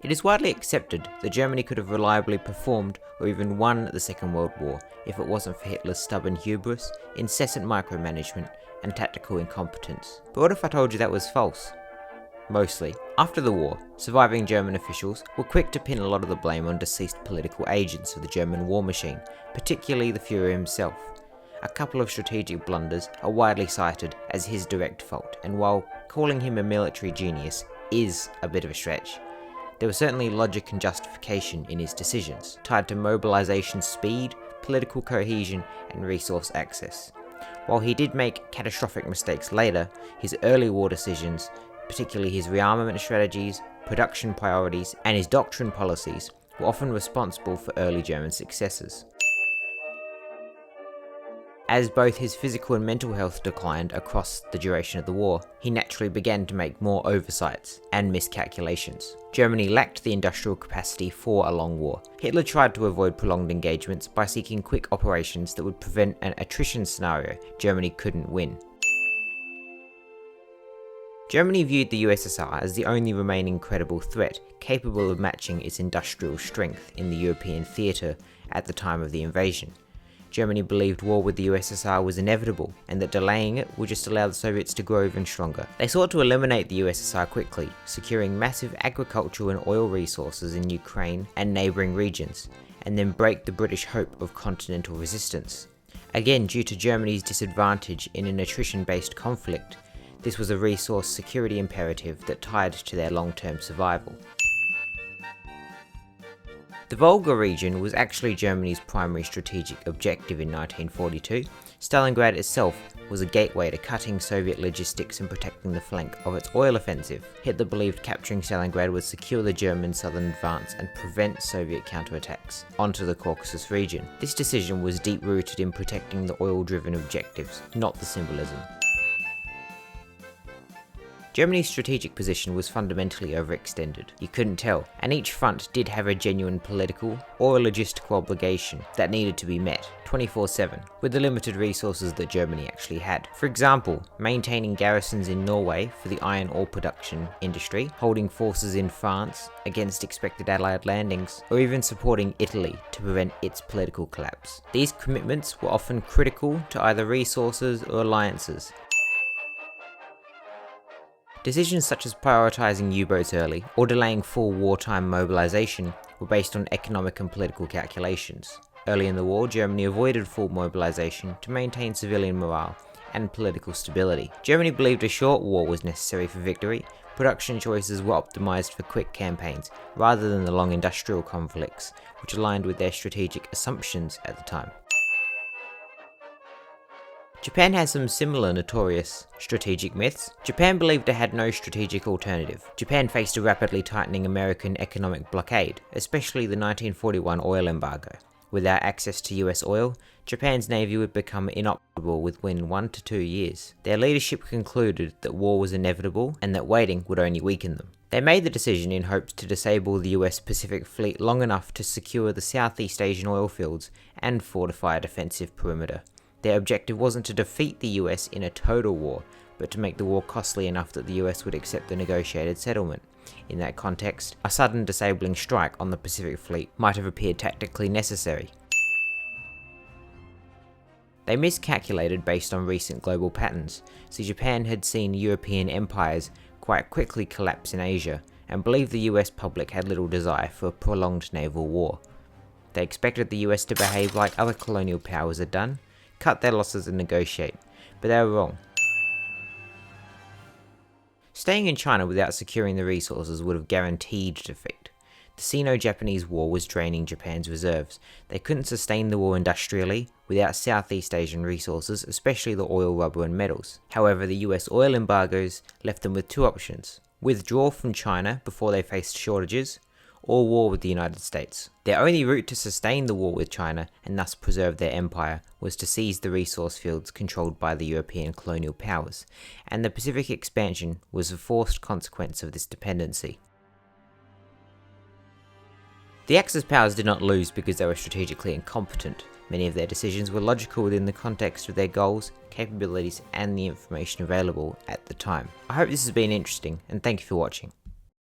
It is widely accepted that Germany could have reliably performed or even won the Second World War if it wasn't for Hitler's stubborn hubris, incessant micromanagement, and tactical incompetence. But what if I told you that was false? Mostly. After the war, surviving German officials were quick to pin a lot of the blame on deceased political agents of the German war machine, particularly the Führer himself. A couple of strategic blunders are widely cited as his direct fault, and while calling him a military genius is a bit of a stretch, there was certainly logic and justification in his decisions, tied to mobilization speed, political cohesion, and resource access. While he did make catastrophic mistakes later, his early war decisions, particularly his rearmament strategies, production priorities, and his doctrine policies, were often responsible for early German successes. As both his physical and mental health declined across the duration of the war, he naturally began to make more oversights and miscalculations. Germany lacked the industrial capacity for a long war. Hitler tried to avoid prolonged engagements by seeking quick operations that would prevent an attrition scenario Germany couldn't win. Germany viewed the USSR as the only remaining credible threat capable of matching its industrial strength in the European theatre at the time of the invasion. Germany believed war with the USSR was inevitable, and that delaying it would just allow the Soviets to grow even stronger. They sought to eliminate the USSR quickly, securing massive agricultural and oil resources in Ukraine and neighbouring regions, and then break the British hope of continental resistance. Again, due to Germany's disadvantage in an attrition-based conflict, this was a resource security imperative that tied to their long-term survival. The Volga region was actually Germany's primary strategic objective in 1942. Stalingrad itself was a gateway to cutting Soviet logistics and protecting the flank of its oil offensive. Hitler believed capturing Stalingrad would secure the German southern advance and prevent Soviet counterattacks onto the Caucasus region. This decision was deep-rooted in protecting the oil-driven objectives, not the symbolism. Germany's strategic position was fundamentally overextended. You couldn't tell, and each front did have a genuine political or a logistical obligation that needed to be met 24/7 with the limited resources that Germany actually had. For example, maintaining garrisons in Norway for the iron ore production industry, holding forces in France against expected Allied landings, or even supporting Italy to prevent its political collapse. These commitments were often critical to either resources or alliances. Decisions such as prioritising U-boats early or delaying full wartime mobilisation were based on economic and political calculations. Early in the war, Germany avoided full mobilisation to maintain civilian morale and political stability. Germany believed a short war was necessary for victory. Production choices were optimised for quick campaigns rather than the long industrial conflicts, which aligned with their strategic assumptions at the time. Japan has some similar notorious strategic myths. Japan believed it had no strategic alternative. Japan faced a rapidly tightening American economic blockade, especially the 1941 oil embargo. Without access to US oil, Japan's navy would become inoperable within 1 to 2 years. Their leadership concluded that war was inevitable and that waiting would only weaken them. They made the decision in hopes to disable the US Pacific Fleet long enough to secure the Southeast Asian oil fields and fortify a defensive perimeter. Their objective wasn't to defeat the US in a total war, but to make the war costly enough that the US would accept the negotiated settlement. In that context, a sudden disabling strike on the Pacific Fleet might have appeared tactically necessary. They miscalculated based on recent global patterns, so Japan had seen European empires quite quickly collapse in Asia, and believed the US public had little desire for a prolonged naval war. They expected the US to behave like other colonial powers had done, cut their losses and negotiate, but they were wrong. Staying in China without securing the resources would have guaranteed defeat. The Sino-Japanese War was draining Japan's reserves. They couldn't sustain the war industrially without Southeast Asian resources, especially the oil, rubber and metals. However, the US oil embargoes left them with two options: withdraw from China before they faced shortages, or war with the United States. Their only route to sustain the war with China, and thus preserve their empire, was to seize the resource fields controlled by the European colonial powers, and the Pacific expansion was a forced consequence of this dependency. The Axis powers did not lose because they were strategically incompetent. Many of their decisions were logical within the context of their goals, capabilities, and the information available at the time. I hope this has been interesting, and thank you for watching.